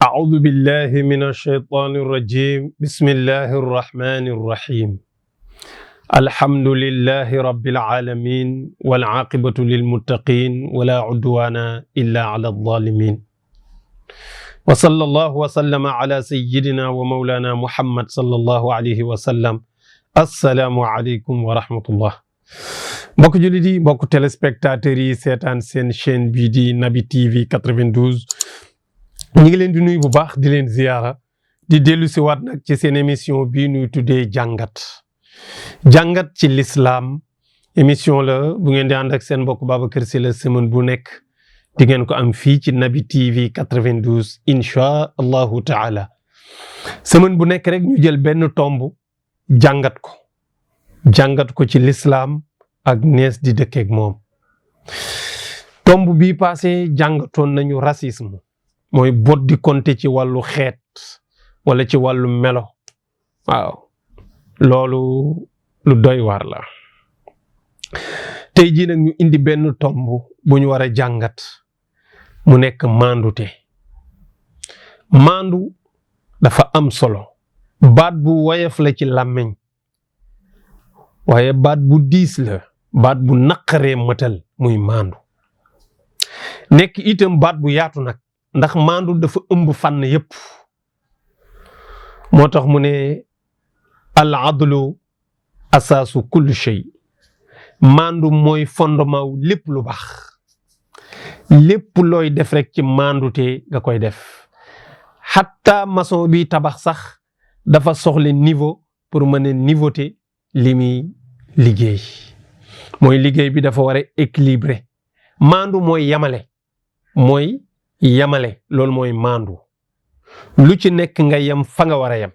أعوذ بالله من الشيطان الرجيم بسم الله الرحمن الرحيم الحمد لله رب العالمين والعاقبة للمتقين ولا عدوان إلا على الظالمين وصلى الله وسلم على سيدنا ومولانا محمد صلى الله عليه وسلم السلام عليكم ورحمة الله mbokk jullit yi mbokk téléspectateurs yi seetaan seen chaîne bii di Naby TV 92 ñu ngi leen di nuyu bu baax di leen ziyaara di dellu si waat nag ci seen émission bii nuy tuddee jàngat ci l'islam émission la bu ngeen di ànd ak seen mbokk Babacar Sy la semaine bu nekk di ngeen ko am fii ci Naby TV 92 insha allahu taala semaine bu nekk rek ñu jël benn tomb jàngat ko ci l'islam ak nees di dëkkeek moom tomb bii passé jàngatoon nañu racisme mooy bot di konte ci wàllu xeet wala ci wàllu melo waaw loolu lu doy waar la tey jii nag ñu indi benn tomb bu ñu war a jàngat mu nekk maandute maandu dafa am solo baat bu woyof la ci làmmiñ waaye baat bu diis la baat bu naqaree mëtal muy maandu nekk itam baat bu yaatu nag ndax maandu dafa ëmb fànn yépp moo tax mu ne al adlu asaasu kulli shay maandu mooy fondement wu lépp lu baax lépp looy def rek ci maandute nga koy def xatta maçon bi tabax sax dafa soxla niveau pour mën a niveauter li muy liggéey mooy liggéey bi dafa war a équilibré maandu mooy yamale loolu mooy maandu lu ci nekk nga yem fa nga war a yem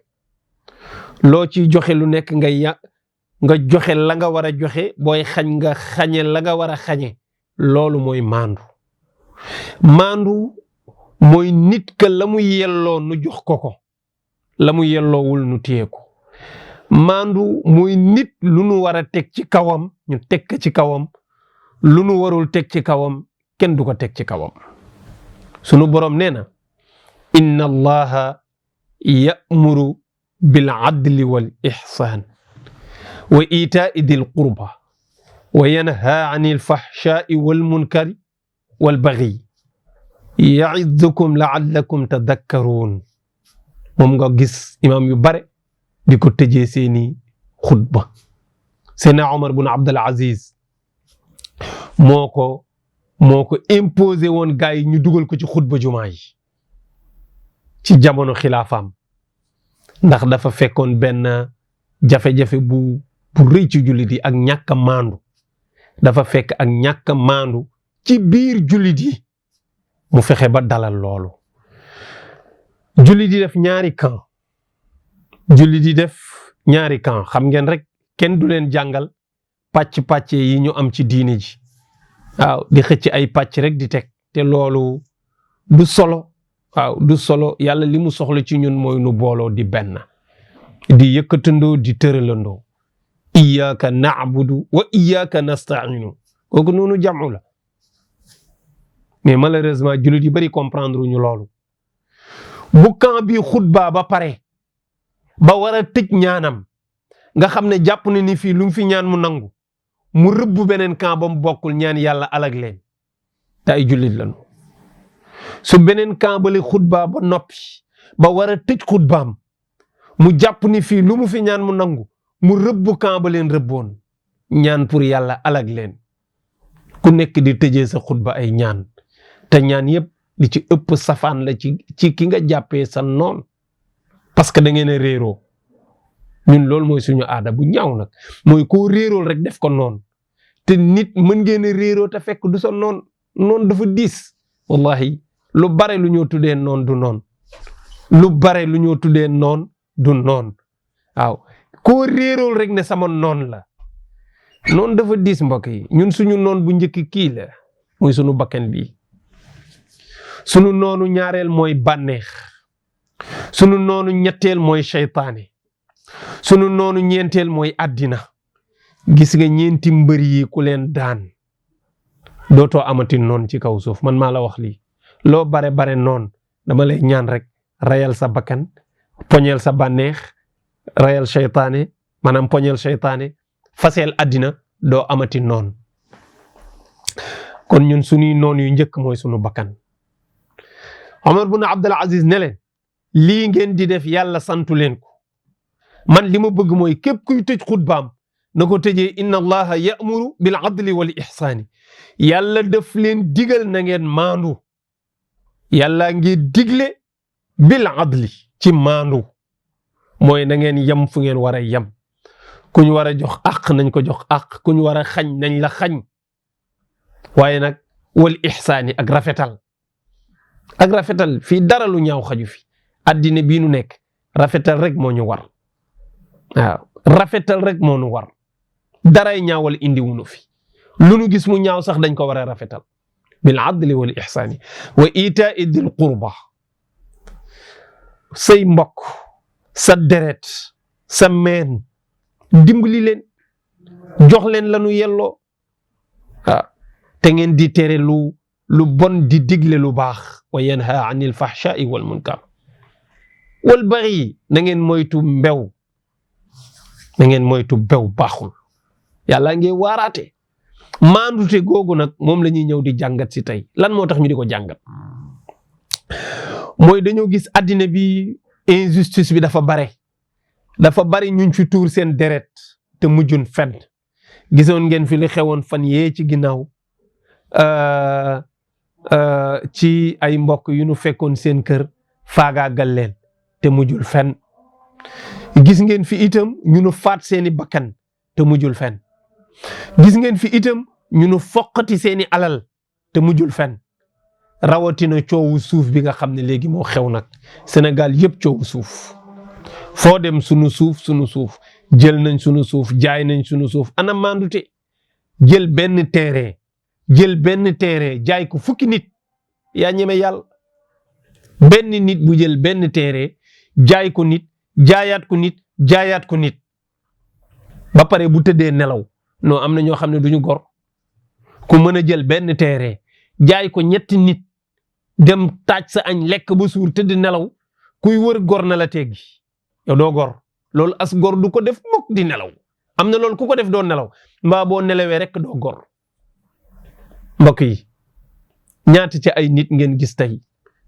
loo ci joxe lu nekk nga joxe la nga war a joxe booy xañ nga xañe la nga war a xañe loolu mooy maandu mooy nit ka la mu yelloo nu jox ko la mu yelloowul nu téye ko maandu mooy nit lu nu war a teg ci kawam ñu teg ci kawam lu nu warul teg ci kawam kenn du ko teg ci kawam sunu boroom nee na inna allaha ya'muru bil adli wal ihsan wa ita'i dil qurba wa yanha 'anil fahsha'i wal munkari wal baghi ya'idhukum la'allakum tadhakkarun moom nga gis imam yu bare di ko tëjee seeni xutba Seydina Omar bun Abdul Aziz moo ko imposé woon gars yi ñu dugal ko ci xutba jumaa yi ci jamono xilaafaam ndax dafa fekkoon benn jafe-jafe bu rëy ci jullit yi ak ñàkk a maandu dafa fekk ak ñàkk a maandu ci biir jullit yi mu fexe ba dalal loolu jullit yi def ñaari camp xam ngeen rek kenn du leen jàngal pàcc yi ñu am ci diine ji waaw di xëcc ay pàcc rek di teg te loolu du solo yàlla li mu soxla ci ñun mooy nu booloo di benn di yëkkatandoo di tëralandoo iyyaka na'budu wa iyyaka nasta'inu kooku noonu jamu la mais malheureusement jullit yi bari comprendre ñu loolu bu camp bi xutba ba pare ba war a tëj ñaanam nga xam ne jàpp na ni fii lu mu fi ñaan mu nangu mu rëbb beneen camp ba mu bokkul ñaan yàlla alag leen te ay jullit lañu su beneen camp bale xutba ba noppi ba war a tëj xutbaam mu jàpp ni fii lu mu fi ñaan mu nangu mu rëbb camp ba leen rëbboon ñaan pour yàlla alag leen ku nekk di tëjee sa xutba ay ñaan te ñaan yépp li ci ëpp safaan la ci ki nga jàppee sa noon parce que da ngeen a réeroo ñun loolu mooy suñu aada bu ñaaw nag mooy koo réerool rek def ko noon te nit mën ngeen a réeroo te fekk du sa noon dafa diis wallahi lu bare lu ñoo tuddee noon du noon waaw koo réerool rek ne sama noon la noon dafa diis mbokk yi ñun suñu noon bu njëkk kii la mooy suñu bakkan bi suñu noonu ñaareel mooy bànneex sunu noonu ñetteel mooy seytaane sunu noonu ñeenteel mooy àddina gis nga ñeenti mbër yi ku leen daan dootoo amati noon ci kaw suuf man maa la wax lii loo bare noon dama lay ñaan rek rayal sa bakkan poñeel sa bànneex rayal seytaane maanaam poñeel seytaane faseel àddina doo amati noon kon ñun suñuy noon yu njëkk mooy sunu bakkan Omar bun Abdul Aziz ne leen lii ngeen di def yàlla santu leen ko man li ma bëgg mooy képp kuy tëj xutbaam na ko tëjee inna allaha ya'muru bil adli wal ihsaani yàlla daf leen digal na ngeen maandu yàlla ngi digle bil adli ci maandu mooy na ngeen yem fu ngeen war a yem ku ñu war a jox àq nañ ko jox àq ku ñu war a xañ nañ la xañ waaye nag wal ihsaani ak rafetal fii dara lu ñaaw xaju fi addina bii nu nekk rafetal rek moo ñu war waaw rafetal rek moo ñu war daray ñaawal indi wunu fi lu nu gis mu ñaaw sax dañ ko war a rafetal bil adli wal ihsaani wa itaa'i dil qurba say mbokk sa deret sa meen dimbali leen jox leen lanu yelloo te ngeen di tere lu bon di digle lu baax wa yanha anil fahsha'i wal munkar wal baghi na ngeen moytu mbew baaxul yàlla ngi waaraate maandute googu nag moom la ñuy ñëw di jàngat si tey lan moo tax ñu di ko jàngat mooy dañoo gis addina bi injustice bi dafa bari ñun fi tuur seen deret te mujjun fenn gisoon ngeen fi li xewoon fan yee ci ginnaaw ci ay mbokk yu nu fekkoon seen kër faagaagal leen te mujjul fenn gis ngeen fi itam ñu nu faat seeni bakkan te mujjul fenn gis ngeen fi itam ñu nu foqati seeni alal te mujjul fenn rawatina coowu suuf bi nga xam ne léegi moo xew nag Sénégal yëpp coowu suuf foo dem sunu suuf jël nañ sunu suuf jaay nañ sunu suuf ana mandute jël benn terrain jaay ko fukki nit yaa ñeme yàlla benn nit bu jël benn terrain jaay ko nit jaayaat ko nit ba pare bu tëddee nelaw non am na ñoo xam ne duñu gor ku mën a jël benn terrain jaay ko ñetti nit dem taaj sa añ lekk ba suur tëdd nelaw kuy wër gor na la teggi yow doo gor loolu as gor du ko def mukk di nelaw am na loolu ku ko def doo nelaw mbaa boo nelawee rek doo gor mbokk yi ñaata ci ay nit ngeen gis tey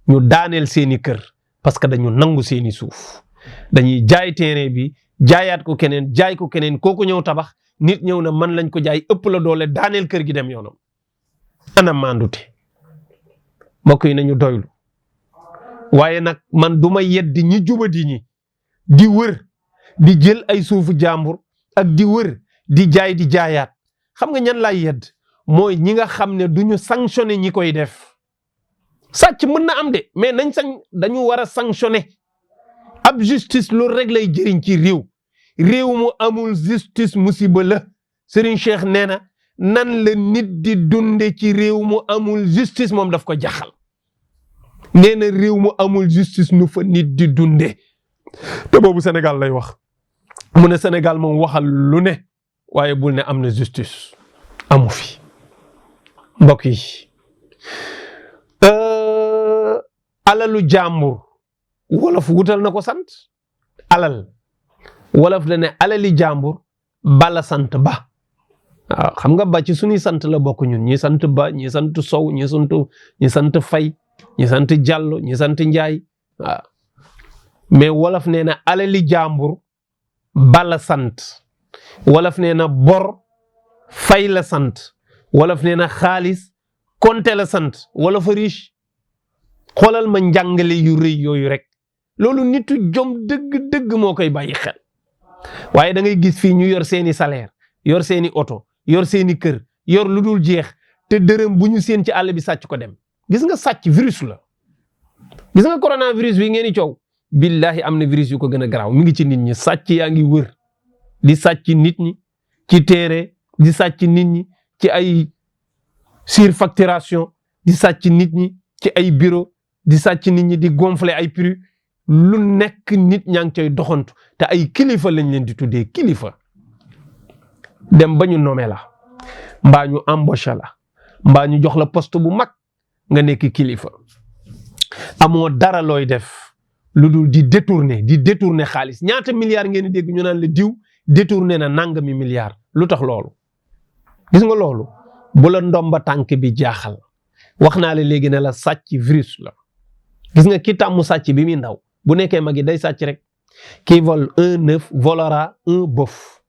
ñu daaneel seeni kër parce que dañu nangu seeni suuf dañuy jaay terrain bi jaayaat ko keneen kooku ñëw tabax nit ñëw na man lañ ko jaay ëpp la doole daaneel kër gi dem yoonam ana mandute mbokk yi nañu doylu waaye nag man duma yeddi ñi jubadi ñi di wër di jël ay suufu jàmbur ak di wër di jaay di jaayaat xam nga ñan laay yedd mooy ñi nga xam ne duñu sanctionné ñi koy def sàcc mën na am de mais dañu war a sanctionné ab justice loolu rek lay jëriñ ci réew mu amul justice musiba la Serigne Cheikh nee na nan la nit di dunde ci réew mu amul justice moom daf ko jaxal nee na réew mu amul justice nu fa nit di dunde te boobu Sénégal lay wax mu ne Sénégal moom waxal lu ne waaye bul ne am na justice amu fi mbokk yi alalu jàmbur wolof wutal na ko sant alal wolof la ne alali jàmbur bala sant ba waaw xam nga ba ci suñuy sant la bokk ñun ñi sant ba ñi sant sow ñi sant fay ñi sant jàllo ñi sant njaay waaw mais wolof nee na alali jàmbur bala sant wolof nee na bor fay la sant wolof nee na xaalis konte la sant wolof riche xoolal ma njàngale yu rëy yooyu rek loolu nitu jom dëgg moo koy bàyyi xel waaye da ngay gis fii ñu yor seeni salaire yor seeni oto yor seeni kër yor lu dul jeex te dërëm bu ñu seen ci àll bi sàcc ko dem gis nga sàcc virus la gis nga coronavirus bi ngeen di coow billahi am na virus yu ko gën a garaaw mi ngi ci nit ñi sàcc yaa ngi wër di sàcc nit ñi ci téere di sàcc nit ñi ci ay surfacturation di sàcc nit ñi ci ay bureau di sàcc nit ñi di gonfler ay prix lu nekk nit ñaa ngi cay doxantu te ay kilifa lañ leen di tuddee kilifa dem ba ñu nommé la mbaa ñu embauché la mbaa ñu jox la poste bu mag nga nekk kilifa amoo dara looy def lu dul di détourner xaalis ñaata milliards ngeen di dégg ñu naan la diw détourné na nangami milliards lu tax loolu gis nga loolu bu la ndomba tànk bi jaaxal wax naa la léegi ne la sàcc virus la gis nga ki tàmmu sàcc bi muy ndaw bu nekkee mag yi day sàcc rek qui vole un œuf volera un bœuf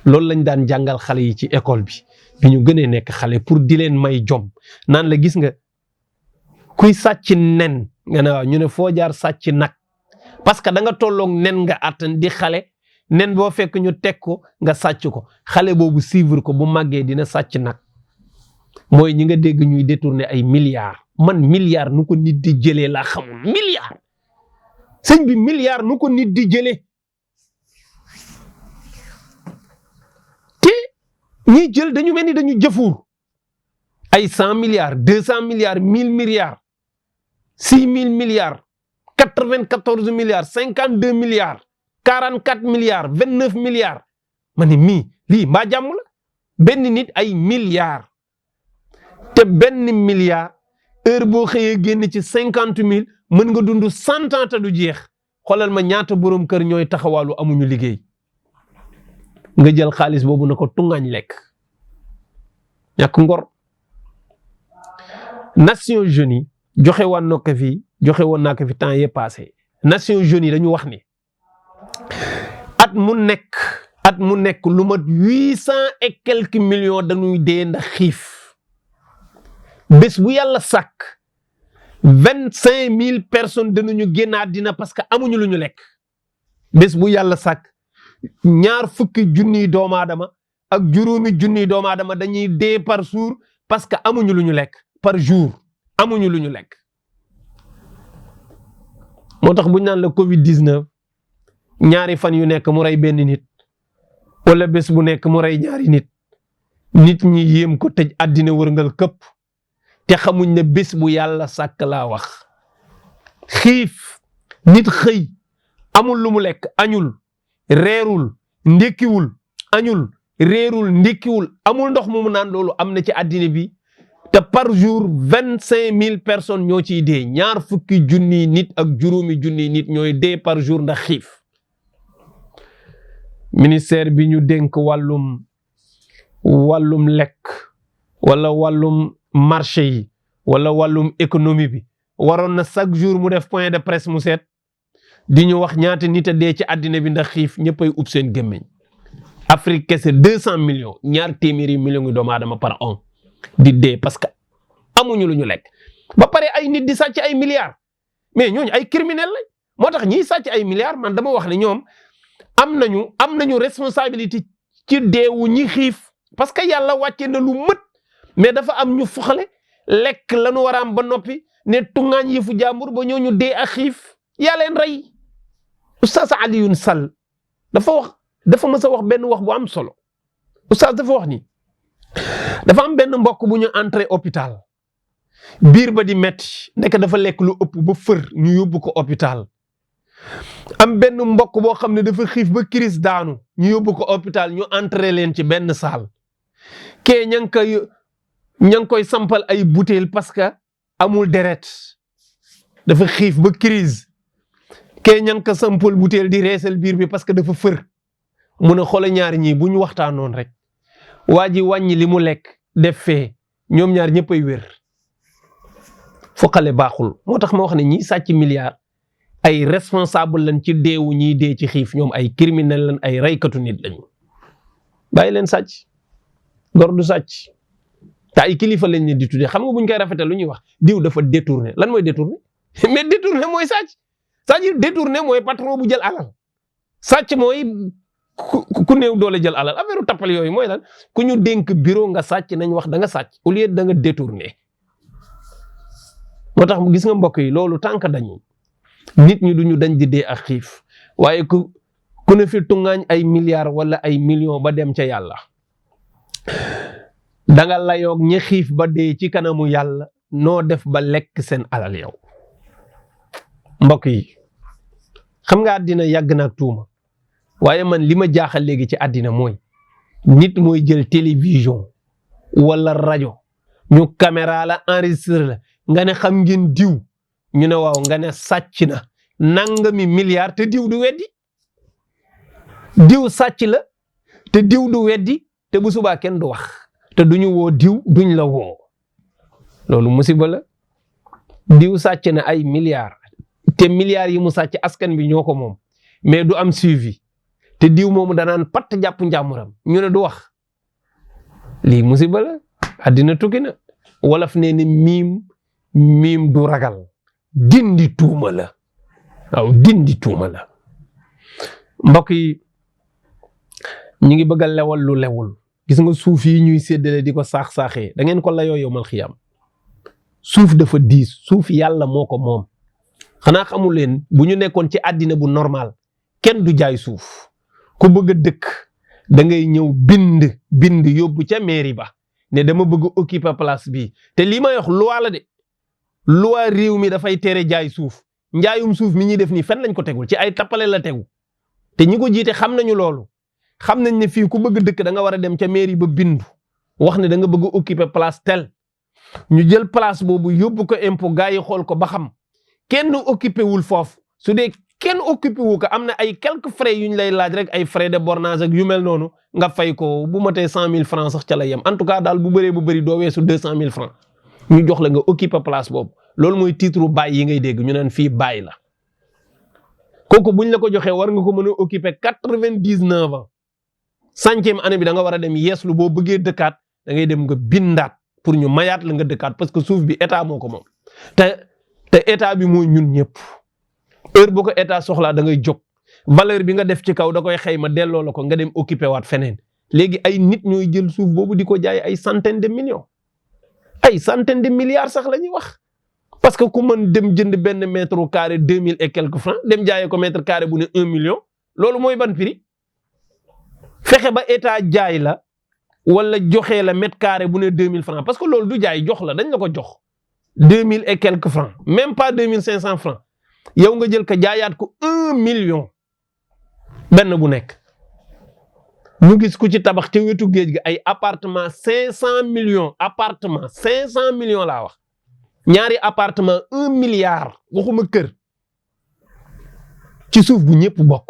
loolu lañ daan jàngal xale yi ci école bi ñu gënee nekk xale pour di leen may jom naan la gis nga kuy sàcc nen nga ne waaw ñu ne foo jaar sàcc nag parce que da nga tolloog nen nga àttan di xale nen boo fekk ñu teg ko nga sàcc ko xale boobu suivre ko bu màggee dina sàcc nag mooy ñi nga dégg ñuy détourner ay milliards man milliards nu ko nit di jëlee laa xamul milliards sëñ bi milliards nu ko nit di jëlee te ñiy jël dañu mel ni dañu jëfuur ay 100 milliards 200 milliards 1000 milliards 6000 milliards 94 milliards 52 milliards 44 milliards 29 milliards ma ne lii mbaa jàmm la benn nit ay milliards te benn milliard heure boo xëyee génn ci 50 000 mën nga dund 100 ans te du jeex xoolal ma ñaata borom kër ñooy taxawaalu amuñu liggéey nga jël xaalis boobu na ko tungaañ lekk ñàkk ngor. Nations Unies joxe woon naa ko fi temps yee passé Nations Unies dañu wax ni at mu nekk lu mat 800 et quelques millions dañuy dee ndax xiif bés bu yàlla sàkk 25 000 personnes danañu génn àddina parce que amuñu lu ñu lekk bés bu yàlla sàkk 2 fukki junniy doomu aadama ak juróomi junniy doomu aadama dañuy dee par jour parce que amuñu lu ñu lekk par jour amuñu lu ñu lekk moo tax bu ñu naan la Covid-19 ñaari fan yu nekk mu rey benn nit wala bés bu nekk mu rey ñaari nit ñi yéem ko tëj àddina wërngal këpp te xamuñ ne bés bu yàlla sàkk laa wax xiif nit xëy amul lu mu lekk añul reerul ndékkiwul añul reerul ndékkiwul amul ndox mu naan loolu am na ci àddina bi te par jour 25 000 personnes ñoo ciy dee 2 fukki junniy nit ak juróomi junniy nit ñooy dee par jour ndax xiif ministère bi ñu dénk wàllum lekk wala wàllum marché yi wala wàllum économie bi waroon na chaque jour mu def point de presse mu seet di ñu wax ñaata nit a dee ci àddina bi ndax xiif ñëppay ub seen gémmiñ Afrique kese 200 millions 200 millions ngi doomu aadama par an di dee parce que amuñu lu ñu lekk ba pare ay nit di sàcc ay milliards mais ñooñu ay criminel lañ moo tax ñiy sàcc ay milliards man dama wax ne ñoom am nañu responsabilité ci deewu ñi xiif parce que yàlla wàcce na lu mët mais dafa am ñu foxale lekk lañu war a am ba noppi ne tungaañ yëfu jàmbur ba ñooñu dee ak xiif yaa leen rey Oustaz Alioune Sall dafa mës a wax benn wax bu am solo Oustaz dafa wax ni dafa am benn mbokk bu ñu entré hôpital biir ba di metti nekk dafa lekk lu ëpp ba fër ñu yóbbu ko hôpital am benn mbokk boo xam ne dafa xiif ba crise daanu ñu yóbbu ko hôpital ñu entré leen ci benn salle kee ña ngi koy sampal ay bouteille parce que amul deret dafa xiif ba crise kee ña ngi ko sampal bouteille di reesal biir bi parce que dafa fër mun a xool ñaar ñii bu ñu waxtaanoon rek waa ji wàññi li mu lekk def fee ñoom ñaar ñëppay wér foqale baaxul moo tax ma wax ne ñi sàcc milliards ay responsable lañ ci deewu ñiy dee ci xiif ñoom ay criminel lañ ay reykatu nit lañu bàyyi leen sàcc gor du sàcc te ay kilifa lañ ne di tuddee xam nga buñ koy rafetal lu ñuy wax diw dafa détourné lan mooy détourné mais détourné mooy sàcc c'est-à-dire détourné mooy patron bu jël alal sàcc mooy ku néew doole jël alal affaire tappal yooyu mooy lan ku ñu dénk bureau nga sàcc nañ wax da nga sàcc au lieu da nga détourné moo tax gis nga mbokk yi loolu tànk dañu nit ñi duñu dañ di dee ak xiif waaye ku ne fi tungaañ ay milliards wala ay millions ba dem ca yàlla da nga layoog ñi xiif ba dee ci kanamu yàlla noo def ba lekk seen alal yow mbokk yi xam nga àddina yàgg na ak tuuma waaye man li ma jaaxal léegi ci àddina mooy nit mooy jël télévision wala rajo ñu caméra la enregistré la nga ne xam ngeen diw ñu ne waaw nga ne sàcc na nangami milliards te diw du weddi diw sàcc la te diw du weddi te bu subaa kenn du wax te duñu woo diw duñ la woo loolu musiba la diw sàcc na ay milliards te milliards yi mu sàcc askan bi ñoo ko moom mais du am suivi te diw moomu danaan patt jàpp njàmmuram ñu ne du wax lii musiba la àddina tukki na wolof nee ni miim du ragal dindi tuuma la waaw dindi tuuma la mbokk yi ñu ngi bëgg a lewal lu lewul gis nga suuf yi ñuy séddale di ko saax-saaxee da ngeen ko layoo yowmal xiyam suuf dafa diis suuf yàlla moo ko moom xanaa xamul leen bu ñu nekkoon ci àddina bu normal kenn du jaay suuf ku bëgg a dëkk da ngay ñëw bind yóbbu ca mairie ba ne dama bëgg occuper place bi te lii may wax loi la de loi réew mi dafay tere jaay suuf njaayum suuf mi ñuy def nii fen lañ ko tegul ci ay tappale la tegu te ñi ko jiite xam nañu loolu xam nañ ne fii ku bëgg dëkk da nga war a dem ca mairie ba bindu wax ne da nga bëgg occuper place tel ñu jël place boobu yóbbu ko impôt gaa yi xool ko ba xam kenn occupé wul foofu su dee kenn occupé wu ko am na ay quelques frais yu ñu lay laaj rek ay frais de bornage ak yu mel noonu nga fay ko bu matee 100 000 francs sax ca la yem en tout cas daal bu bëree bu bëri doo weesu 200 000 francs ñu jox la nga occupé place boobu loolu mooy titre bail yi ngay dégg ñu naan fii bail la kooku buñ la ko joxee war nga ko mën a occupé 99 ans centième année bi da nga war a dem yeeslu boo bëggee dëkkaat da ngay dem nga bindaat pour ñu mayaat la nga dëkkaat parce que suuf bi état moo ko moom te état bi mooy ñun ñëpp heure boo ko état soxlaa da ngay jóg valeur bi nga def ci kaw da koy xayma delloo la ko nga dem occupé waat feneen léegi ay nit ñooy jël suuf boobu di ko jaay ay centaine de millions ay centaine de milliards sax la ñuy wax parce que ku mën dem jënd benn mètre carré 2000 et quelques francs dem jaayee ko mètre carré bu ne 1 million loolu mooy ban prix fexe ba état jaay la wala joxee la mètre carré bu ne 2000 francs parce que loolu du jaay jox la dañ la ko jox 2000 et quelques francs même pas 2500 francs yow nga jël ko jaayaat ko 1 million benn bu nekk ñu gis ku ci tabax ca wetu géej gi ay appartement 500 millions appartement 500 millions laa wax ñaari appartement 1 milliard waxuma kër ci suuf bu ñëpp bokk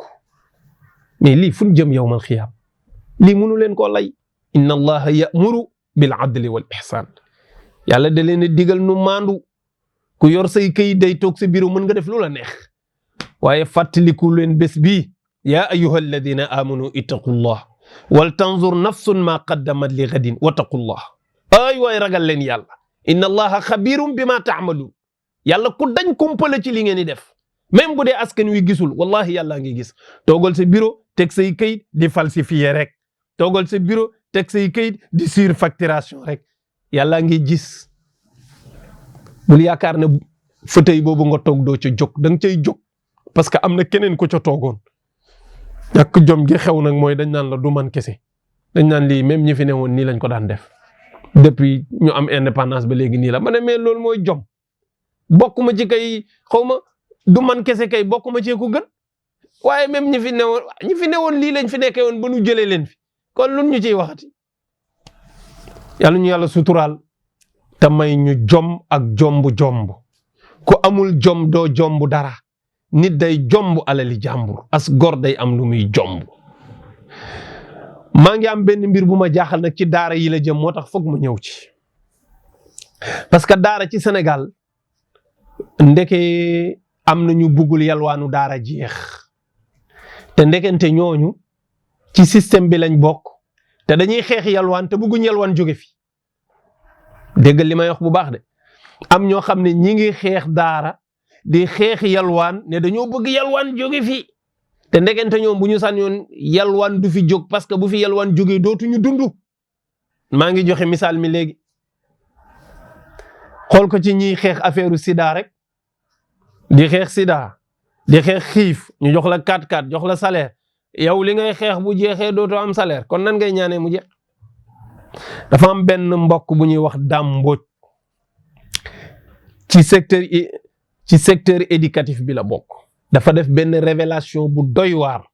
mais lii fu ñu jëm yawmal xiyaam lii mënu leen koo lay inna allaha ya'muru bil adli wal ihsan yàlla da leen a digal nu maandu ku yor say këyit day toog sa bureau mën nga def lu la neex waaye fàttaliku leen bés bii yaa ayyuha alladina amanu ittaqullah wal tanzur nafsun ma qaddamat li gadin wattaqullah ay waay ragal leen yàlla inna allaha xabirum bima taamaluun yàlla ku dañ kumpale ci li ngeen di def même bu dee askan wi gisul wallahi yàlla ngi gis toogal sa bureau teg say këyit di falsifier rek toogal sa bureau teg say këyit di surfacturation rek yàlla ngi gis bul yaakaar ne fauteuil boobu nga toog doo ca jóg da nga cay jóg parce que am na keneen ko ca toogoon ñàkk jom gi xew nag mooy dañ naan la du man kese dañ naan lii même ñi fi ne woon nii lañ ko daan def depuis ñu am indépendance ba léegi nii la ma ne mais loolu mooy jom bokkuma ci kay xaw ma du man kese kay bokkuma ci ko gën waaye même ñi fi ne woon lii lañ fi nekkee woon ba nu jëlee leen fi kon lu ñu ciy waxati yàlla ñu yàlla suturaal te may ñu jom ak jomb ku amul jom doo jomb dara nit day jomb alali jàmbur as gor day am lu muy jomb maa ngi am benn mbir bu ma jaaxal nag ci daara yi la jëm moo tax foog ma ñëw ci parce que daara ci Sénégal ndeke am na ñu buggul yalwaanu daara jeex te ndekente ñooñu ci système bi lañ bokk te dañuy xeex yalwaan te bugguñ yalwaan jóge fi déggal li may wax bu baax de am ñoo xam ne ñi ngi xeex daara di xeex yalwaan ne dañoo bëgg yalwaan jóge fi te ndekente ñoom bu ñu sañoon yalwaan du fi jóg parce que bu fi yalwaan jógee dootuñu dund maa ngi joxe misaal mi léegi xool ko ci ñiy xeex affaire sida rek di xeex sida di xeex xiif ñu jox la 4-4 jox la salaire yow li ngay xeex bu jeexee dootoo am salaire kon nan ngay ñaanee mu jeex dafa am benn mbokk bu ñuy wax Dame Mbodj ci secteur éducatif bi la bokk dafa def benn révélation bu doy waar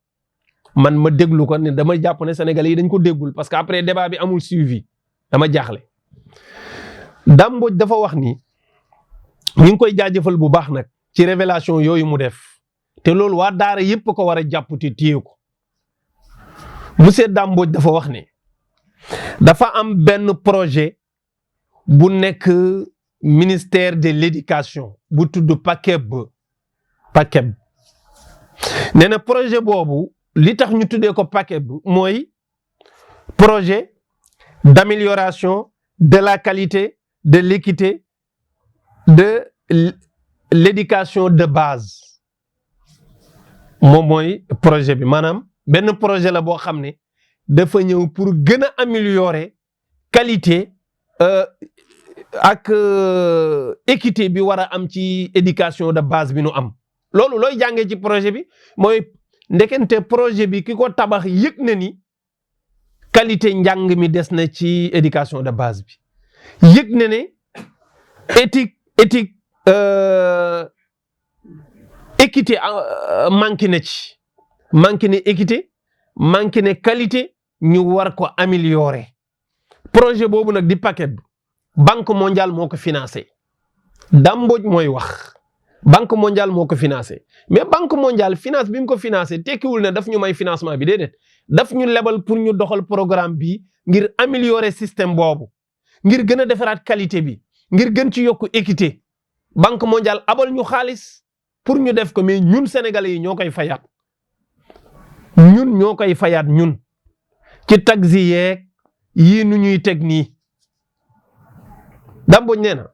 man ma déglu ko ne dama jàpp ne Sénégalais yi dañ ko déggul parce que après débat bi amul suivi dama jaaxle Dame Mbodj dafa wax ni ñu ngi koy jaajëfal bu baax nag ci révélation yooyu mu def te loolu waa daara yépp ko war a jàpp te téye ko. monsieur Dame Mbodj dafa wax ne dafa am benn projet bu nekk ministère de l'éducation bu tudd PACEB nee na projet boobu li tax ñu tuddee ko PACEB mooy projet d'amélioration de la qualité de l'équité de l'éducation de base moom mooy projet bi maanaam benn projet la boo xam ne dafa ñëw pour gën a améliorer qualité ak équité bi war a am ci éducation de base bi nu am. loolu looy jàngee ci projet bi mooy ndekente projet bi ki ko tabax yëg na ni qualité njàng mi des na ci éducation de base bi yëg na ne éthique équité manqué na ci manqué na équité manqué na qualité ñu war ko améliorer projet boobu nag di PACEB banque mondiale moo ko financé Dame Mbodj mooy wax banque mondiale moo ko financé mais banque mondiale finance bi mu ko financé tekkiwul ne daf ñu may financement bi déedéet daf ñu lebal pour ñu doxal programme bi ngir améliorer système boobu ngir gën a defaraat qualité bi ngir gën ci yokk équité banque mondiale abal ñu xaalis pour ñu def ko mais ñun sénégalais yi ñoo koy fayaat ñun ci taxi yeeg yii nu ñuy teg nii. Dame Mbodj nee na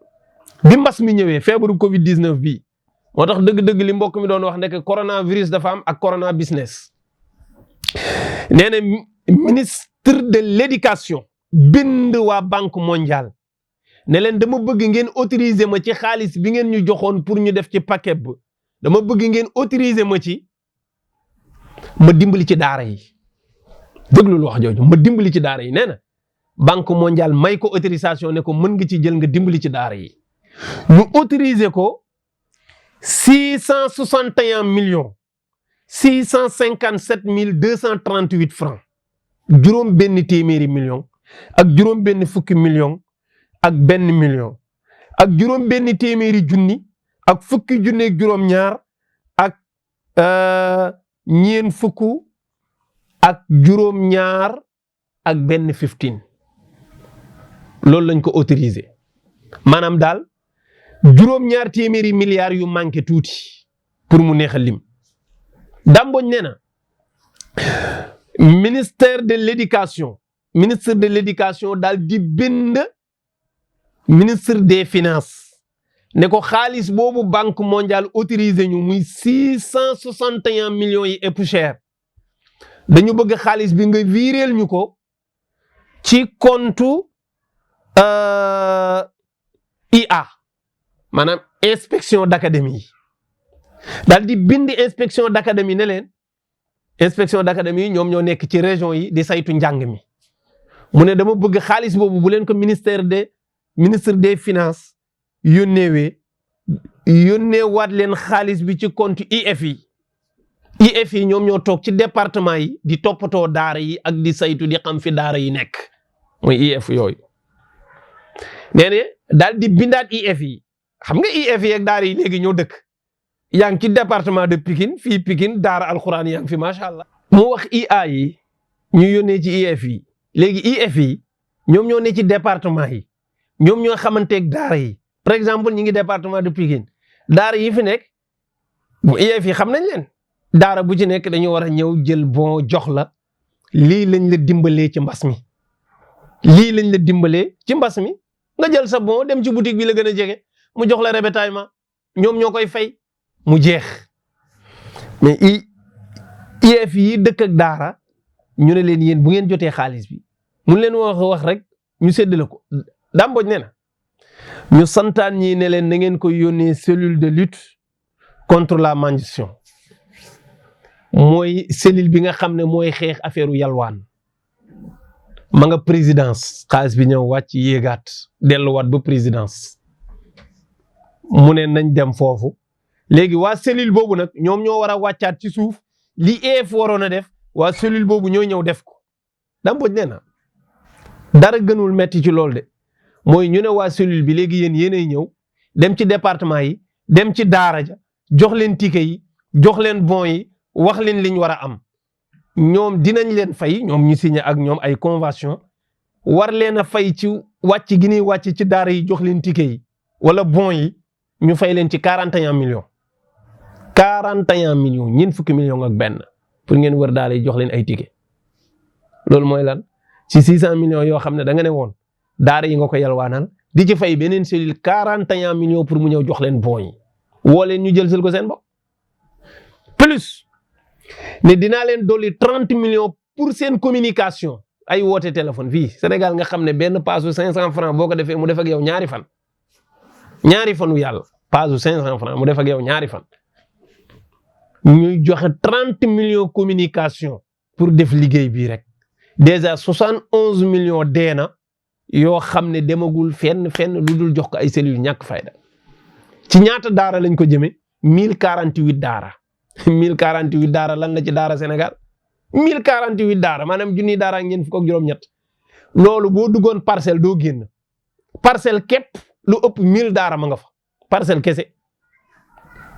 bi mbas mi ñëwee feebaru Covid 19 bii moo tax dëgg-dëgg li mbokk mi doon wax nekk coronavirus dafa am ak corona business. nee na ministre de l'éducation bind waa banque mondiale ne leen dama bëgg ngeen autoriser ma ci xaalis bi ngeen ñu joxoon pour ñu def ci PACEB dama bëgg ngeen autoriser ma ci ma dimbali ci daara yi déglu lu wax jooju ma dimbali ci daara yi nee na banque mondiale may ko autorisation ne ko mën nga ci jël nga dimbali ci daara yi ñu autoriser ko 661 millions 657 238 francs juróom benn téeméeri million ak juróom benn fukki million ak benn million ak juróom benn téeméeri junni ak fukki junni ak juróom ñaar ak ñeen fukku ak juróom ñaar ak benn 15 loolu lañ ko autorisé maanaam daal juróom ñaar téeméeri milliards yu manqué tuuti pour mu neex a lim. Dame Mbodj nee na ministre de l'éducation daal di bind ministre des finances ne ko xaalis boobu banque mondiale autorisé ñu muy 661 millions yi et poussière dañu bëgg xaalis bi nga viréel ñu ko ci compte IA maanaam inspection d'académie yi daal di bind inspection d'académie ne leen inspection d'académie yi ñoom ñoo nekk ci région yi di saytu njàng mi mu ne dama bëgg xaalis boobu bu leen ko ministre des finances yónneewee waat leen xaalis bi ci compte IF yi ñoom ñoo toog ci département yi di toppatoo daara yi ak di saytu di xam fi daara yi nekk mooy IF yooyu nee na daal di bindaat IF yi xam nga IF yi ak daara yi léegi ñoo dëkk yaa ngi ci département de Pikine fii Pikine daara alxuraan yaa ngi fi macha allah. mu wax IA yi ñu yónnee ci IF yi léegi IF yi ñoom ñoo ne ci département yi ñoom ñoo xamanteeg daara yi par exemple ñi ngi département de Pikine daara yi fi nekk bu IF yi xam nañ leen daara bu ci nekk dañu war a ñëw jël bon jox la lii lañ la dimbalee ci mbas mi lii lañ la dimbalee ci mbas mi nga jël sa bon dem ci boutique bi la gën a jege mu jox la ravitaillement ñoom ñoo koy fay mu jeex mais IF yi dëkk ak daara ñu ne leen yéen bu ngeen jotee xaalis bi mun leen wax rek ñu séddale ko. Dame Mbodj nee na ñu santaan ñi ne leen na ngeen koy yónnee cellule de lutte contre la mendiction mooy cellule bi nga xam ne mooy xeex affaire u yalwaan ma nga présidence xaalis bi ñëw wàcc yéegaat delluwaat ba présidence mu ne nañ dem foofu léegi waa cellule boobu nag ñoom ñoo war a wàccaat ci suuf li IF waroon a def waa cellule boobu ñooy ñëw def ko. Dame Mbodj nee na dara gënul metti ci loolu de mooy ñu ne waa cellule bi léegi yéenay ñëw dem ci département yi dem ci daara ja jox leen ticket yi jox leen bon yi wax leen liñ war a am ñoom dinañ leen fay ñoom ñu signé ak ñoom ay convention war leen a fay ci wàcc gi ñuy wàcc ci daara yi jox leen ticket yi wala bon yi ñu fay leen ci 41 millions 41 millions ñeent fukki millions ak benn pour ngeen wër daara yi jox leen ay ticket loolu mooy lan ci 600 millions yoo xam ne da nga ne woon daara yi nga ko yalwaanal di ci fay beneen cellule 41 millions pour mu ñëw jox leen bon yi woo leen ñu jël sel ko seen bopp plus ne dinaa leen dolli 30 millions pour seen communication ay woote téléphone fii Sénégal nga xam ne benn paasu 500 francs boo ko defee mu def ak yow ñaari fanu yàlla paasu 500 francs mu def ak yow ñaari fan ñuy joxe 30 millions communication pour def liggéey bii rek déjà 71 millions dee na yoo xam ne demagul fenn lu dul jox ko ay cellules ñàkk fayda ci ñaata daara lañ ko jëmee 1048 daara 1048 daara lan la ci daara Sénégal 1048 daara maanaam junniy daara ak ñeent fukk ak juróom-ñett loolu boo duggoon parcelle doo génn parcelle képp lu ëpp 1000 daara ma nga fa parcelle kese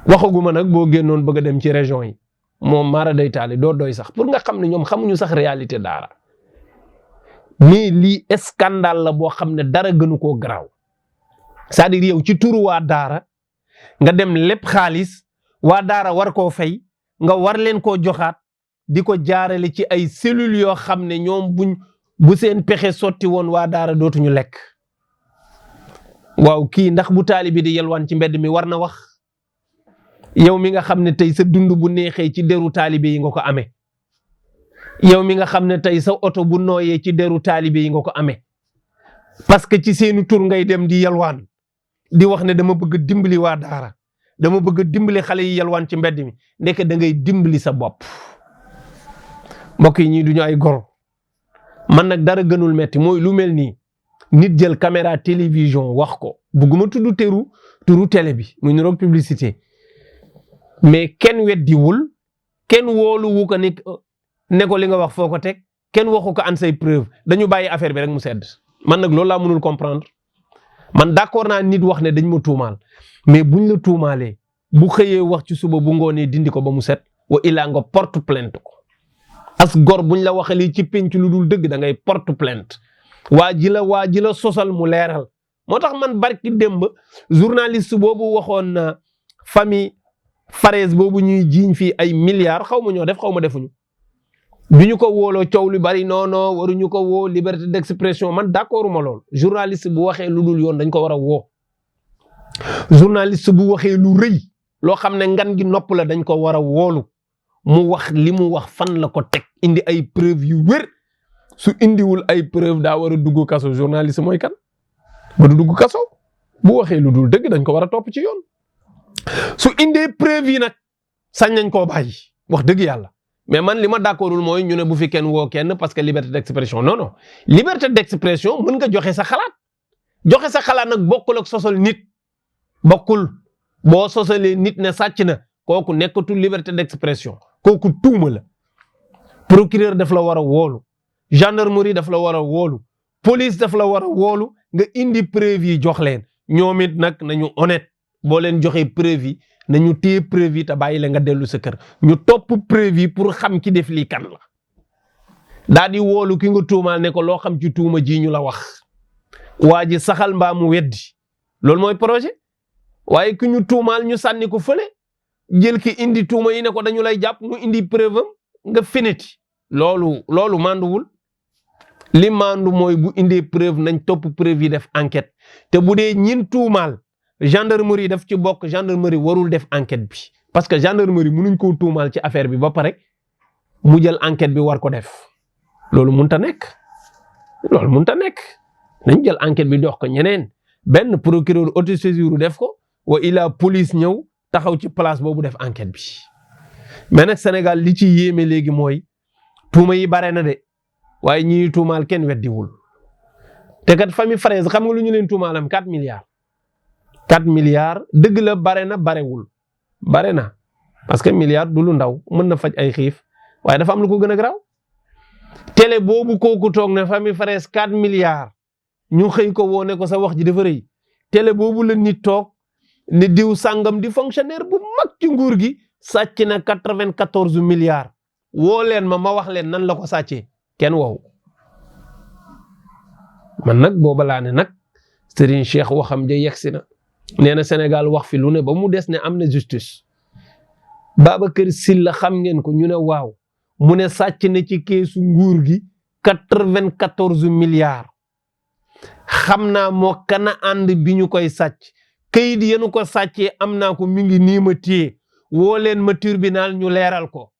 waxaguma nag boo génnoon bëgg a dem ci région yi moom maara day taali doo doy sax pour nga xam ne ñoom xamuñu sax réalité daara mais lii scandale la boo xam ne dara gënu koo garaaw c'est-à-dire yow ci turu waa daara nga dem lépp xaalis waa daara war koo fay nga war leen koo joxaat di ko jaarale ci ay cellules yoo xam ne ñoom bu seen pexe sotti woon waa daara dootuñu lekk waaw kii ndax bu taalibi di yelwaan ci mbedd mi war na wax yow mi nga xam ne tey sa dund bu neexee ci deru taalibe yi nga ko amee yow mi nga xam ne tey sa oto bu nooyee ci deru taalibe yi nga ko amee parce que ci seeni tur ngay dem di yelwaan di wax ne dama bëgg dimbali waa daara dama bëgg dimbali xale yi yelwaan ci mbedd mi ndeke da ngay dimbali sa bopp mbokk yi ñii duñu ay gor man nag dara gënul metti mooy lu mel nii nit jël caméra télévision wax ko bugguma tudd turu télé bi muy niroog publicité mais kenn weddiwul kenn wóoluwu ko ne ko li nga wax foo ko teg kenn waxu ko an say preuve dañu bàyyi affaire bi rek mu sedd man nag loolu laa mënul comprendre man d'accord naa nit wax ne dañ ma tuumaal mais buñ la tuumaalee bu xëyee wax ci suba bu ngoonee dindi ko ba mu set wa illaa nga porte plainte ko as gor buñ la waxalee ci penc lu dul dëgg da ngay porte plainte waa ji la sosal mu leeral moo tax man barki démb journaliste boobu waxoon na famille Farès boobu ñuy jiiñ fii ay milliards xaw ma ñoo def xaw ma defuñu bi ñu ko wóoloo coow lu bari non waruñu ko woo liberté d'expression man d'accord ma lool journaliste bu waxee lu dul yoon dañ ko war a woo journaliste bu waxee lu rëy loo xam ne ngan gi nopp la dañ ko war a woolu mu wax li mu wax fan la ko teg indi ay preuve yu wér su indiwul ay preuve daa war a dugg kaso journaliste mooy kan ba du dugg kaso bu waxee lu dul dëgg dañ ko war a topp ci yoon su indee preuve yi nag sañ nañ koo bàyyi wax dëgg yàlla mais man li ma d'accordul mooy ñu ne bu fi kenn woo kenn parce que liberté d'expression non liberté d'expression mën nga joxe sa xalaat nag bokkul ak sosal nit bokkul boo sosalee nit ne sàcc na kooku nekkatul liberté d'expression kooku tuuma la procureur daf la war a woolu gendarmerie daf la war a woolu police daf la war a woolu nga indi preuve yi jox leen ñoom it nag nañu honnête boo leen joxee preuve yi nañu téye preuve yi te bàyyi la nga dellu sa kër ñu topp preuve yi pour xam ki def lii kan la daa di woolu ki nga tuumaal ne ko loo xam ci tuuma ji ñu la wax waa ji saxal mbaa mu weddi loolu mooy projet waaye ki ñu tuumaal ñu sànni ko fële jël ki indi tuuma yi ne ko dañu lay jàpp mu indi preuve am nga feneti loolu manduwul li mandu mooy bu indee preuve nañ topp preuve yi def enquête te bu dee ñin tuumaal gendarmerie daf ci bokk gendarmerie warul def enquête bi parce que gendarmerie mënuñ koo tuumaal ci affaire bi ba pare mu jël enquête bi war ko def loolu mënta nekk nañ jël enquête bi dox ko ñeneen benn procureur autosaisir def ko wa ila police ñëw taxaw ci place boobu def enquête bi mais nag Sénégal li ci yéeme léegi mooy tuuma yi bare na de waaye ñi tuumaal kenn weddiwul te kat famille Farès xam nga lu ñu leen tuumaalam 4 milliards 4 milliards dëgg la bare na barewul bare na parce que milliard du lu ndaw mën na faj ay xiif waaye dafa am lu ko gën a garaaw télé boobu kooku toog ne famille Farès 4 milliards ñu xëy ko woo ne ko sa wax ji dafa rëy télé boobu la nit toog ne diw sàngam di fonctionnaire bu mag ci nguur gi sàcc na 94 milliards woo leen ma wax leen nan la ko sàccee kenn woowu man nag booba laa ne nag Serigne Cheikh waxam ja yegsi na nee na Sénégal wax fi lu ne ba mu des ne am na justice Babacar Sylla xam ngeen ko ñu ne waaw mu ne sàcc na ci keesu nguur gi 94 milliards xam naa moo kana ànd bi ñu koy sàcc kayit yenu ko sàccee am naa ko mi ngi nii ma téye woo leen ma tribunal ñu leeral ko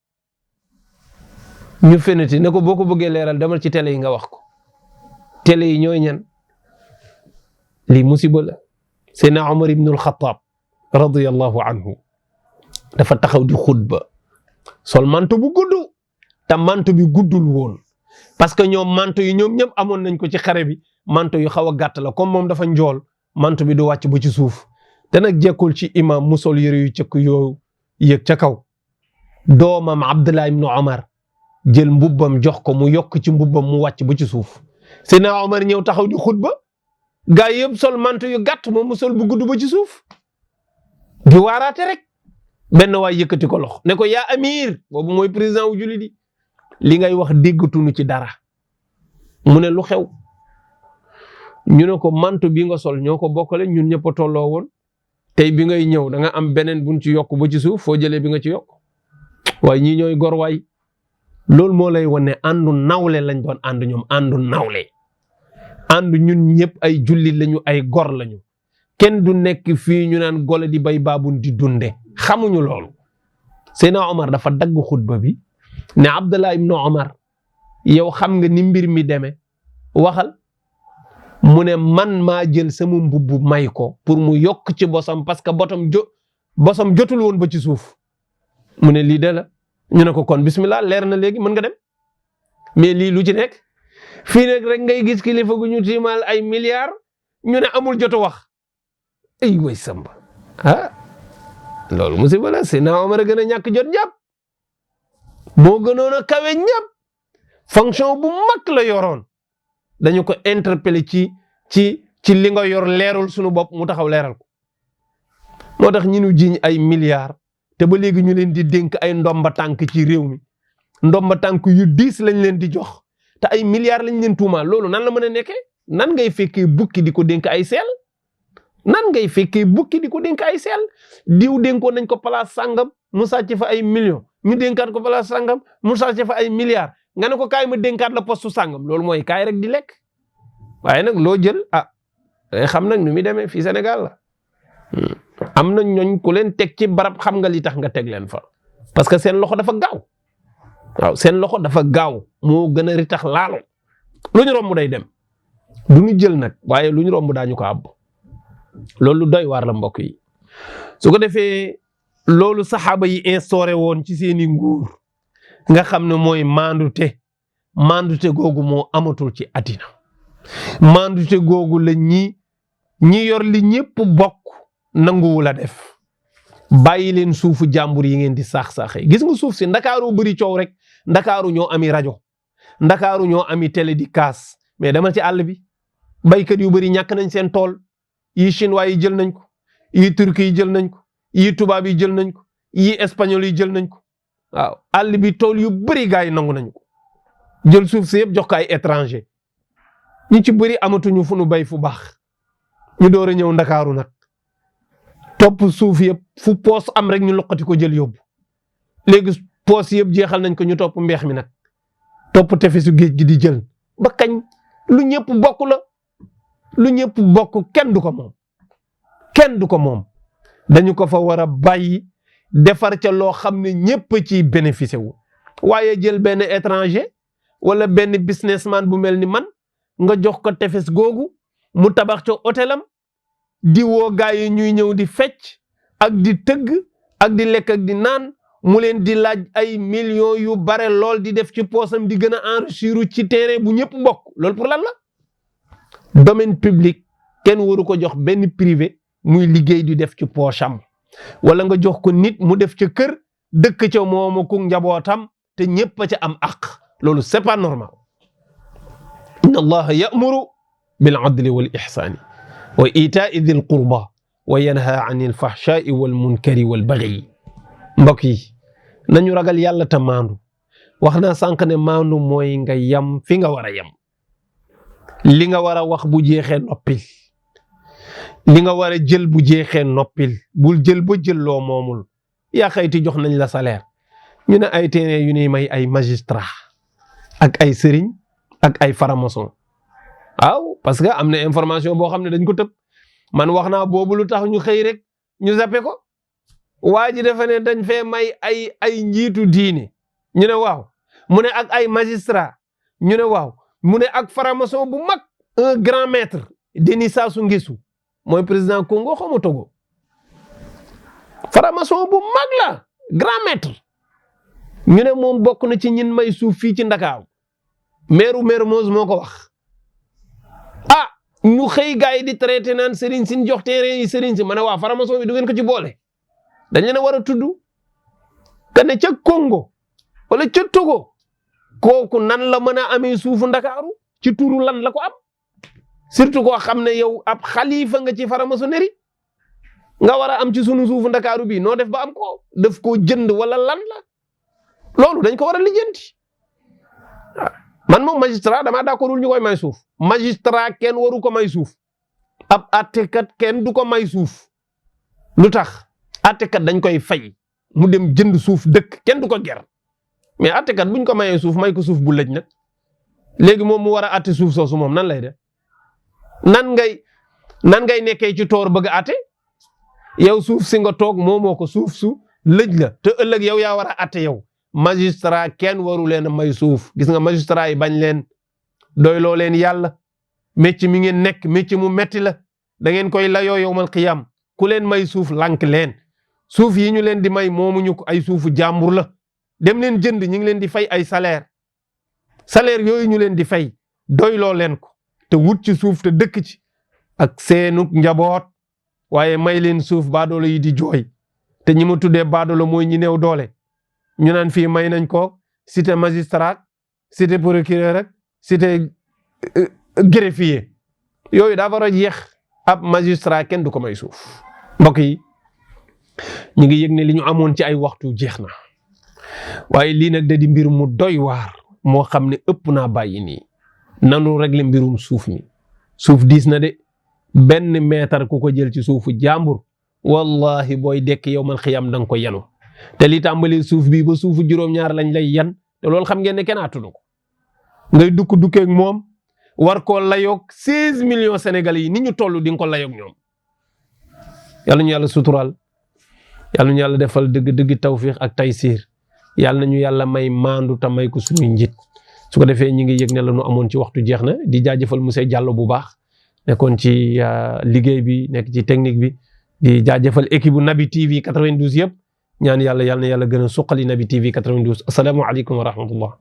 ñu fenati ne ko boo ko bëggee leeral demal ci télé yi nga wax ko télé yi ñooy ñan lii musiba la Seydina Omar ibn al-Khattab radiyallahu anhu dafa taxaw di xutba sol manto bu gudd te manto bi guddul woon parce que ñoom manto yi ñoom ñëpp amoon nañ ko ci xare bi manto yu xaw a gàtt la comme moom dafa njool manto bi du wàcc ba ci suuf te nag jekkul ci imam mu sol yëre yu cëkk yooyu yëg ca kaw doomam Abdullah ibn Omar jël mbubbam jox ko mu yokk ci mbubbam mu wàcc ba ci suuf Seydina Omar ñëw taxaw di xutba gaa yëpp sol manto yu gàtt moom mu sol bu gudd ba ci suuf di waaraate rek benn waay yëkkati ko loxo ne ko yaa amir boobu mooy président wu jullit yi li ngay wax déggatuñu ci dara mu ne lu xew ñu ne ko manto bi nga sol ñoo ko bokkale ñun ñëpp a tolloo woon tey bi ngay ñëw da nga am beneen buñ ci yokk ba ci suuf foo jëlee bi nga ci yokk waaye ñii ñooy gor waay loolu moo lay wan ne àndu nawle lañ doon ànd ñoom àndu nawle ànd ñun ñëpp ay jullit lañu ay gor lañu kenn du nekk fii ñu naan gole di bay baabun di dunde xamuñu loolu Seydina Omar dafa dagg xutba bi ne Abdallah ibn Omar yow xam nga ni mbir mi demee waxal mu ne man maa jël sama mbubb may ko pour mu yokk ci bosam parce que bosam jotul woon ba ci suuf mu ne lii de la ñu ne ko kon bismillah leer na léegi mën nga dem mais lii lu ci nekk fii nag rek ngay gis kilifa gu ñu tiimal ay milliards ñu ne amul jotu wax ay way samba loolu musiba la Seydina Omar a gën a ñàkk jot ñëpp moo gënoon a kawe ñëpp fonction bu mag la yoroon dañu ko interpeller ci li nga yor leerul sunu bopp mu taxaw leeral ko moo tax ñi ñu jiñ ay milliards te ba léegi ñu leen di dénk ay ndomba tànk ci réew mi ndomba tànk yu diis lañ leen di jox te ay milliards lañ leen tuumaal loolu nan la mën a nekkee nan ngay fekkee bukki di ko dénk ay seel nan ngay fekkee bukki di ko dénk ay seel diw dénkoon nañ ko place sàngam mu sàcc fa ay millions ñu dénkaat ko place sàngam mu sàcc fa ay milliards nga ne ko kaay ma dénkaat la poste sàngam loolu mooy kaay rek di lekk waaye nag loo jël xam nag nu muy demee fii Sénégal la am na ñooñ ku leen teg ci barab xam nga li tax nga teg leen fa parce que seen loxo dafa gaaw waaw seen loxo dafa gaaw moo gën a ritax laalo lu ñu romb day dem du ñu jël nag waaye lu ñu romb daañu ko àbb loolu doy waar la mbokk yi su ko defee loolu saxaaba yi instauré woon ci seeni nguur nga xam ne mooy mandute googu moo amatul ci àddina mandute googu la ñi yor li ñëpp bokk nanguwu la def bàyyi leen suufu jàmbur yi ngeen di saax-saaxee gis nga suuf si ndakaaru bëri coow rek ndakaaru ñoo ami rajo ndakaaru ñoo ami télé di kaas mais dama ci àll bi baykat yu bëri ñàkk nañ seen tool yi chinois yi jël nañ ko yi turki yi jël nañ ko yi tubaab yi jël nañ ko yi espagnol yi jël nañ ko waaw àll bi tool yu bëri gaa yi nangu nañ ko jël suuf si yëpp jox ko ay étranger ñi ci bëri amatuñu fu nu bay fu baax ñu door a ñëw ndakaaru nag topp suuf yëpp fu poos am rek ñu loqati ko jël yóbbu léegi poos yëpp jeexal nañ ko ñu topp mbeex mi nag topp tefesu géej gi di jël ba kañ lu ñëpp bokk la lu ñëpp bokk kenn du ko moom dañu ko fa war a bàyyi defar ca loo xam ne ñëpp ciy bénéficié wu waaye jël benn étranger wala benn businessman bu mel ni man nga jox ko tefes googu mu tabax ca hôtelam di woo gaa yi ñuy ñëw di fecc ak di tëgg ak di lekk ak di naan mu leen di laaj ay millions yu bare lool di def ci poosam di gën a enrichir ci terrain bu ñëpp bokk loolu pour lan la domaine public kenn waru ko jox benn privé muy liggéey di def ci poosam wala nga jox ko nit mu def ca kër dëkk ca moomu ku njabootam te ñëpp a ca am aq loolu c'est pas normal inna allaha ya'muru bil adli wal ihsani wa itaa'i dhil qurba wa yanha 'anil fahsha'i wal munkari wal baghi mbokk yi nañu ragal yàlla te maandu wax naa sànq ne maandu mooy nga yam fi nga war a yam li nga war a wax bu jeexee noppil li nga war a jël bu jeexee noppil bul jël ba jël loo moomul yaa xayti jox nañ la salaire ñu ne ay terrain yu ne may ay magistrat ak ay sëriñ ak ay faramason waaw parce que am na information boo xam ne dañ ko tëb man wax naa boobu lu tax ñu xëy rek ñu zappe ko waa ji dafa ne dañ fee may ay njiitu diine ñu ne waaw mu ne ak ay magistrat ñu ne waaw mu ne ak faramason bu mag un grand maître Denis Sassou Nguesso mooy président Congo xaw ma Togo faramason bu mag la grand maître ñu ne moom bokk na ci ñin may suuf fii ci Ndakaaru maire Mermoz moo ko wax ñu xëy gars yi di traité naan sëriñ sin jox terrain yi sëriñ si ma ne waa faramason bi du ngeen ko ci boole dañ leen a war a tudd te ne ca Congo wala ca Togo kooku nan la mën a amee suufu Ndakaaru ci turu lan la ko am surtout koo xam ne yow ab xalifa nga ci faramasonerie nga war a am ci sunu suufu Ndakaaru bi noo def ba am ko def koo jënd wala lan la loolu dañ ko war a lijjanti man moom magistrat damaa d'accordul ñu koy may suuf magistrat kenn waru ko may suuf ab attekat kenn du ko may suuf lu tax attekat dañ koy fay mu dem jënd suuf dëkk kenn du ko ger mais attekat buñ ko mayee suuf may ko suuf bu lëj nag léegi moom mu war a atte suuf soosu moom nan lay def nan ngay nekkee ci toor bëgg a atte yow suuf si nga toog moomoo ko suuf su lëj la te ëllëg yow yaa war a atte yow magistrat kenn waru leen a may suuf gis nga magistrat yi bañ leen doyloo leen yàlla métier mi ngeen nekk métier mu metti la da ngeen koy layoo yowmal qiyam ku leen may suuf lànk leen suuf yi ñu leen di may moomuñu ko ay suufu jàmbur la dem leen jënd ñu ngi leen di fay ay salaire yooyu ñu leen di fay doyloo leen ko te wut ci suuf te dëkk ci ak seenuk njaboot waaye may leen suuf baadoolo yi di jooy te ñi ma tuddee baadoolo mooy ñi néew doole ñu naan fii may nañ ko cité magistrat cité procureur rek cité greffier yooyu daa war a jeex ab magistrat kenn du ko may suuf mbokk yi ñu ngi yëg ne li ñu amoon ci ay waxtu jeex na waaye lii nag da di mbir mu doy waar moo xam ne ëpp naa bàyyi nii nanu régler mbirum suuf mi suuf diis na de benn meetar ku ko jël ci suufu jàmbur wallahi booy dekk yowmal xiyam da nga ko yenu te li tàmbali suuf bi ba suufu juróom-ñaar lañ lay yan te loolu xam ngeen ne kenn attunu ko ngay dukkeeg moom war koo layoog 16 millions sénégalais yi ni ñu toll di nga ko layoog ñoom yàlla ñu yàlla suturaal yàlla ñu yàlla defal dëgg tawfiq ak taysiir yàlla nañu yàlla may maandu te may ko suñu njit su ko defee ñi ngi yëg ne la ñu amoon ci waxtu jeex na di jaajëfal monsieur Diallo bu baax nekkoon ci liggéey bi nekk ci technique bi di jaajëfal équipe bu Naby TV 92 yëpp ñaan yàlla na yàlla gën a suqali Naby TV 92 asalaamaaleykum wa rahmatullah